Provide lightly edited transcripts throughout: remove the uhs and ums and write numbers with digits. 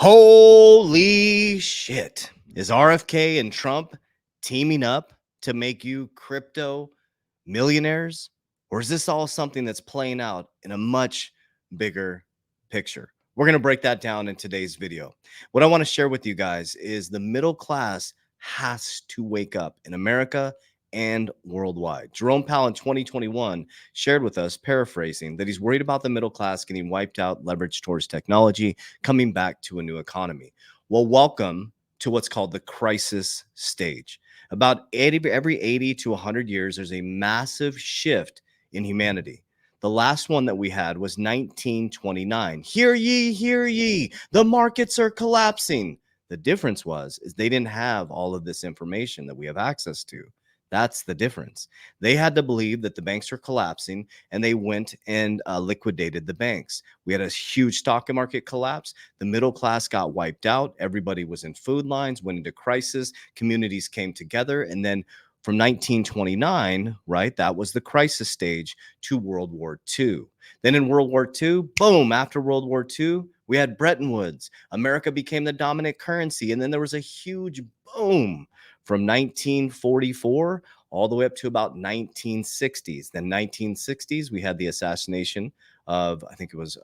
Holy shit. Is RFK and Trump teaming up to make you crypto millionaires? Or is this all something that's playing out in a much bigger picture? We're going to break that down in today's video. What I want to share with you guys is the middle class has to wake up in America and worldwide. Jerome Powell in 2021 shared with us, paraphrasing, that he's worried about the middle class getting wiped out, leveraged towards technology, coming back to a new economy. Well, welcome to what's called the crisis stage. About every 80 to 100 years, there's a massive shift in humanity. The last one that we had was 1929. Hear ye, the markets are collapsing. The difference is they didn't have all of this information that we have access to. That's the difference. They had to believe that the banks were collapsing, and they went and liquidated the banks. We had a huge stock market collapse. The middle class got wiped out. Everybody was in food lines, went into crisis. Communities came together. And then from 1929, right, that was the crisis stage, to World War II. Then in World War II, boom, after World War II, we had Bretton Woods. America became the dominant currency. And then there was a huge boom from 1944 all the way up to about 1960s. Then 1960s, we had the assassination of, I think it was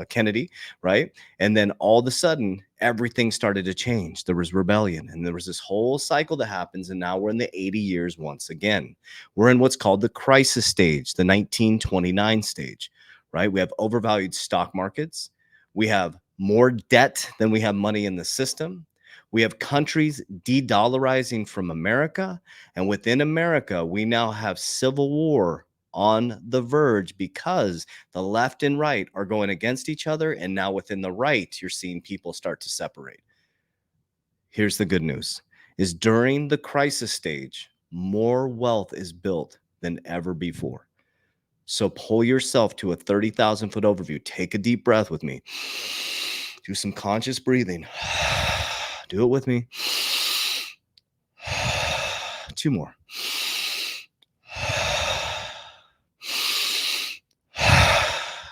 Kennedy, right? And then all of a sudden, everything started to change. There was rebellion, and there was this whole cycle that happens, and now we're in the 80 years once again. We're in what's called the crisis stage, the 1929 stage, right? We have overvalued stock markets. We have more debt than we have money in the system. We have countries de-dollarizing from America, and within America, we now have civil war on the verge because the left and right are going against each other, and now within the right, you're seeing people start to separate. Here's the good news, is during the crisis stage, more wealth is built than ever before. So pull yourself to a 30,000-foot overview. Take a deep breath with me. Do some conscious breathing. Do it with me. 2 more.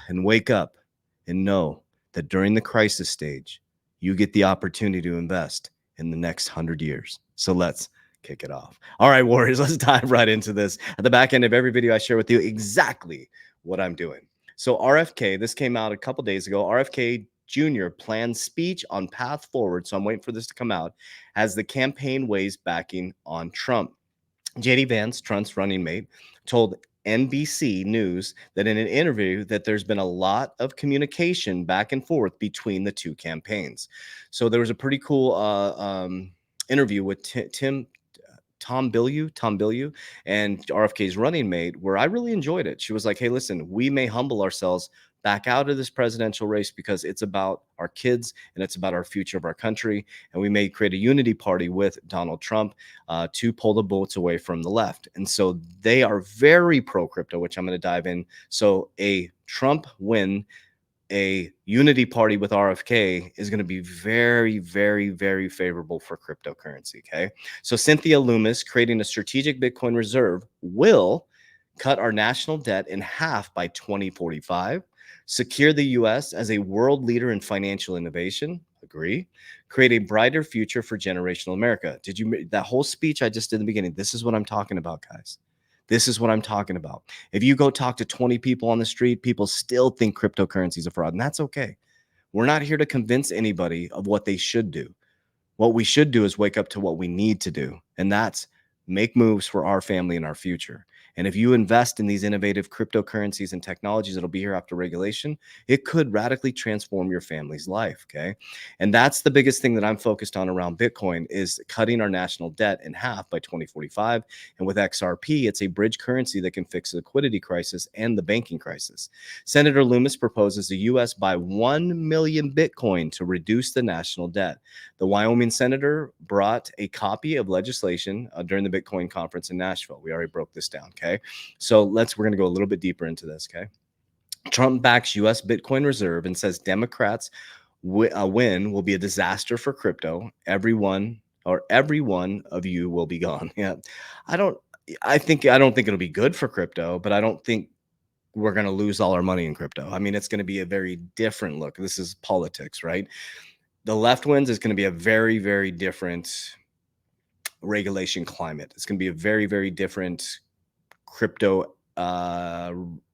And wake up and know that during the crisis stage, you get the opportunity to invest in the next 100 years. So let's kick it off. All right, warriors, let's dive right into this. At the back end of every video, I share with you exactly what I'm doing. So RFK, this came out a couple days ago. RFK Jr. planned speech on path forward. So I'm waiting for this to come out as the campaign weighs backing on Trump. JD Vance, Trump's running mate, told NBC News that in an interview that there's been a lot of communication back and forth between the two campaigns. So there was a pretty cool interview with Tom Bilyeu, and RFK's running mate, where I really enjoyed it. She was like, hey, listen, we may humble ourselves back out of this presidential race because it's about our kids and it's about our future of our country. And we may create a unity party with Donald Trump to pull the bullets away from the left. And so they are very pro crypto, which I'm going to dive in. So a Trump win, a unity party with RFK is going to be very, very, very favorable for cryptocurrency. Okay. So Cynthia Loomis, creating a strategic Bitcoin reserve, will cut our national debt in half by 2045, secure the US as a world leader in financial innovation. Agree. Create a brighter future for generational America. That whole speech I just did in the beginning? This is what I'm talking about, guys. This is what I'm talking about. If you go talk to 20 people on the street, people still think cryptocurrency is a fraud, and that's okay. We're not here to convince anybody of what they should do. What we should do is wake up to what we need to do, and that's make moves for our family and our future. And if you invest in these innovative cryptocurrencies and technologies that'll be here after regulation, it could radically transform your family's life, okay? And that's the biggest thing that I'm focused on around Bitcoin, is cutting our national debt in half by 2045. And with XRP, it's a bridge currency that can fix the liquidity crisis and the banking crisis. Senator Loomis proposes the U.S. buy 1 million Bitcoin to reduce the national debt. The Wyoming senator brought a copy of legislation during the Bitcoin conference in Nashville. We already broke this down, okay? So we're going to go a little bit deeper into this, okay? Trump backs U.S. Bitcoin reserve and says Democrats win will be a disaster for crypto. Every one of you will be gone. Yeah, I don't think it'll be good for crypto, but I don't think we're going to lose all our money in crypto. I mean, it's going to be a very different look. This is politics, right? the left wins, is going to be a very, very different regulation climate. It's going to be a very, very different crypto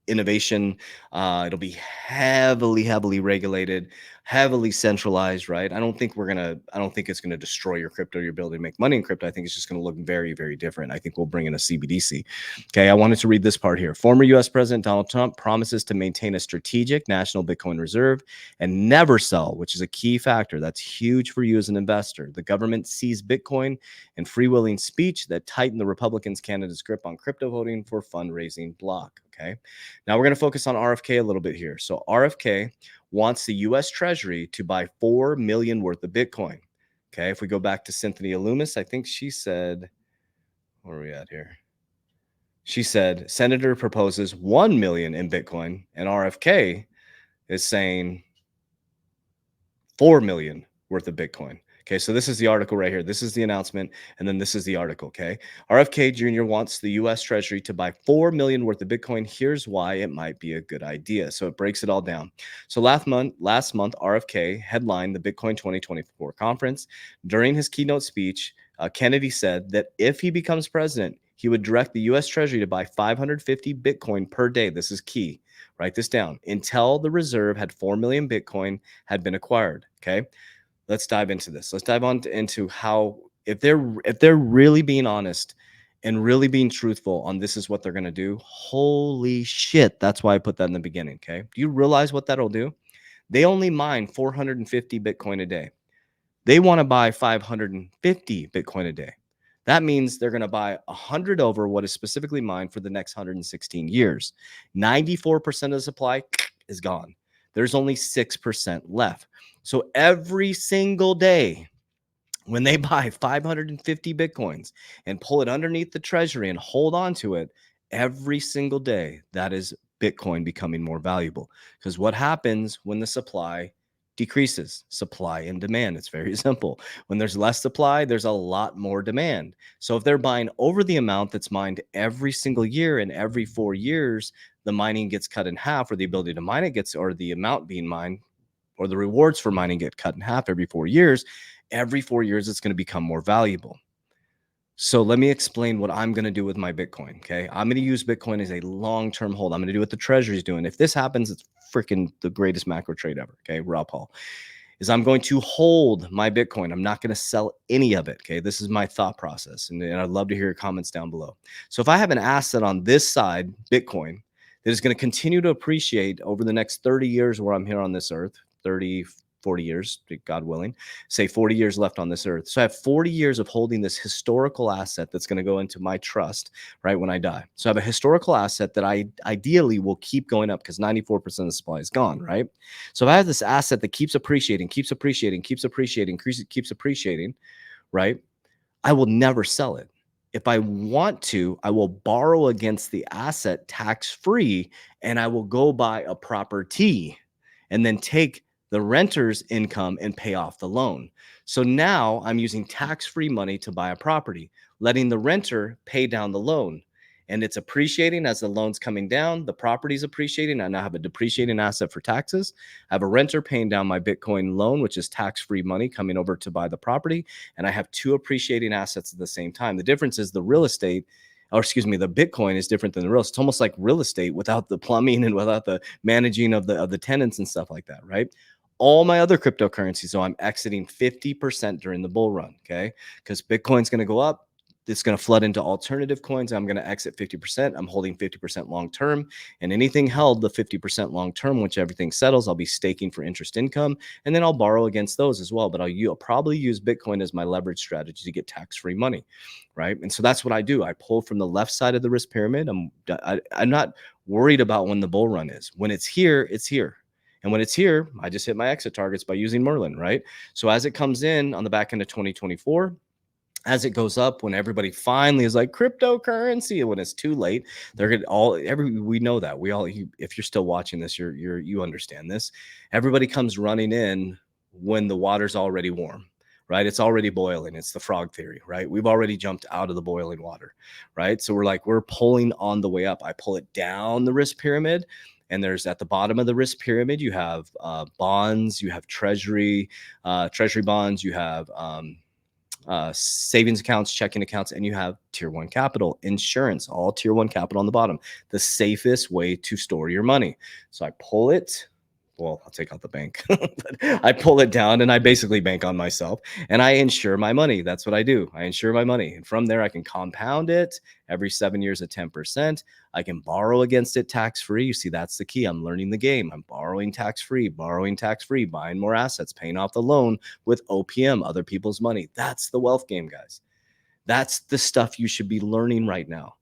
innovation. It'll be heavily regulated, heavily centralized, right? I don't think it's gonna destroy your crypto, your ability to make money in crypto. I think it's just gonna look very, very different. I think we'll bring in a CBDC. Okay, I wanted to read this part here. Former US President Donald Trump promises to maintain a strategic national Bitcoin reserve and never sell, which is a key factor. That's huge for you as an investor. The government sees Bitcoin and freewheeling speech that tighten the Republicans' candidates' grip on crypto voting for fundraising block. Okay. Now we're going to focus on RFK a little bit here. So RFK wants the US Treasury to buy 4 million worth of Bitcoin. Okay. If we go back to Cynthia Loomis, I think she said, where are we at here? She said, Senator proposes 1 million in Bitcoin, and RFK is saying 4 million worth of Bitcoin. Okay, so this is the article right here. This is the announcement, and then this is the article, okay? RFK Jr. wants the U.S. Treasury to buy 4 million worth of Bitcoin. Here's why it might be a good idea. So it breaks it all down. So last month, RFK headlined the Bitcoin 2024 conference. During his keynote speech, Kennedy said that if he becomes president, he would direct the U.S. Treasury to buy 550 Bitcoin per day. This is key. Write this down. Until the reserve had 4 million Bitcoin had been acquired. Okay. Let's dive into this. Let's dive on into how, if they're really being honest and really being truthful on this is what they're going to do. Holy shit. That's why I put that in the beginning. Okay. Do you realize what that'll do? They only mine 450 Bitcoin a day. They want to buy 550 Bitcoin a day. That means they're going to buy 100 over what is specifically mined for the next 116 years. 94% of the supply is gone. There's only 6% left. So every single day, when they buy 550 Bitcoins and pull it underneath the treasury and hold on to it every single day, that is Bitcoin becoming more valuable. Because what happens when the supply decreases? Supply and demand. It's very simple. When there's less supply, there's a lot more demand. So if they're buying over the amount that's mined every single year, and every 4 years, the mining gets cut in half, or the ability to mine it gets, or the amount being mined, or the rewards for mining get cut in half every 4 years. Every 4 years, it's going to become more valuable. So let me explain what I'm going to do with my Bitcoin. Okay. I'm going to use Bitcoin as a long-term hold. I'm going to do what the treasury is doing. If this happens, it's freaking the greatest macro trade ever. Okay. Rob Paul is I'm going to hold my Bitcoin. I'm not going to sell any of it. Okay. This is my thought process. And I'd love to hear your comments down below. So if I have an asset on this side, Bitcoin, that is going to continue to appreciate over the next 30 years where I'm here on this earth, 30, 40 years, God willing, say 40 years left on this earth. So I have 40 years of holding this historical asset that's going to go into my trust, right, when I die. So I have a historical asset that I ideally will keep going up because 94% of the supply is gone, right? So if I have this asset that keeps appreciating, right, I will never sell it. If I want to, I will borrow against the asset tax-free, and I will go buy a property and then take the renter's income and pay off the loan. So now I'm using tax-free money to buy a property, letting the renter pay down the loan. And it's appreciating as the loan's coming down. The property's appreciating. I now have a depreciating asset for taxes. I have a renter paying down my Bitcoin loan, which is tax-free money coming over to buy the property. And I have two appreciating assets at the same time. The difference is the real estate, or excuse me, the Bitcoin is different than the real estate. It's almost like real estate without the plumbing and without the managing of the tenants and stuff like that, right? All my other cryptocurrencies, so I'm exiting 50% during the bull run, okay? Because Bitcoin's going to go up. It's going to flood into alternative coins. I'm going to exit 50%. I'm holding 50% long term, and anything held the 50% long term, which everything settles, I'll be staking for interest income, and then I'll borrow against those as well. But I'll probably use Bitcoin as my leverage strategy to get tax-free money, right? And so that's what I do. I pull from the left side of the risk pyramid. I'm not worried about when the bull run is. When it's here, it's here. And when it's here, I just hit my exit targets by using Merlin, right? So as it comes in on the back end of 2024, as it goes up, when everybody finally is like cryptocurrency, and when it's too late, they're gonna we know that. If you're still watching this, you understand this. Everybody comes running in when the water's already warm, right? It's already boiling. It's the frog theory, right? We've already jumped out of the boiling water, right? So we're pulling on the way up. I pull it down the risk pyramid, And there's at the bottom of the risk pyramid, you have bonds, you have treasury bonds, you have savings accounts, checking accounts, and you have tier one capital, insurance, all tier one capital on the bottom. The safest way to store your money. So I pull it. Well, I'll take out the bank, but I pull it down and I basically bank on myself and I insure my money. That's what I do. I insure my money. And from there, I can compound it every 7 years at 10%. I can borrow against it tax-free. You see, that's the key. I'm learning the game. I'm borrowing tax-free, buying more assets, paying off the loan with OPM, other people's money. That's the wealth game, guys. That's the stuff you should be learning right now.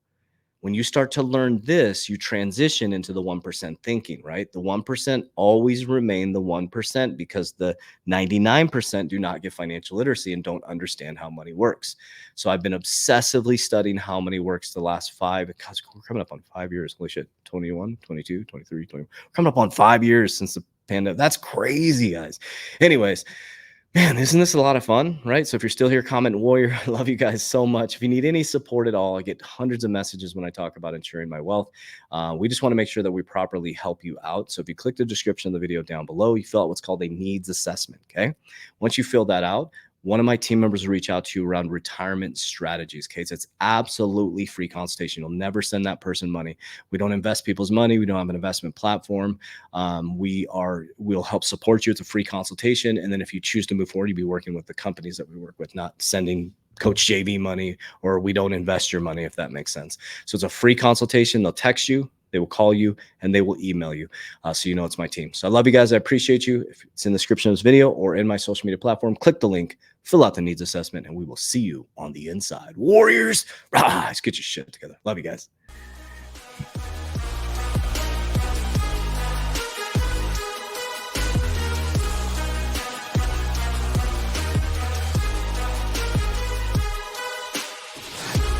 When you start to learn this, you transition into the 1% thinking, right? The 1% always remain the 1% because the 99% do not get financial literacy and don't understand how money works. So I've been obsessively studying how money works the last 5, because we're coming up on 5 years. Holy shit, 21, 22, 23, 20. We're coming up on 5 years since the pandemic. That's crazy, guys. Anyways, man, isn't this a lot of fun, right? So if you're still here, comment warrior. I love you guys so much. If you need any support at all, I get hundreds of messages when I talk about insuring my wealth. We just want to make sure that we properly help you out. So if you click the description of the video down below, you fill out what's called a needs assessment, okay? Once you fill that out, one of my team members will reach out to you around retirement strategies, okay? So it's absolutely free consultation. You'll never send that person money. We don't invest people's money. We don't have an investment platform. We'll help support you. It's a free consultation. And then if you choose to move forward, you'll be working with the companies that we work with, not sending Coach JV money, or we don't invest your money, if that makes sense. So it's a free consultation. They'll text you, they will call you, and they will email you. So you know it's my team. So I love you guys. I appreciate you. If it's in the description of this video or in my social media platform, click the link, fill out the needs assessment, and we will see you on the inside. Warriors, rise, get your shit together. Love you guys.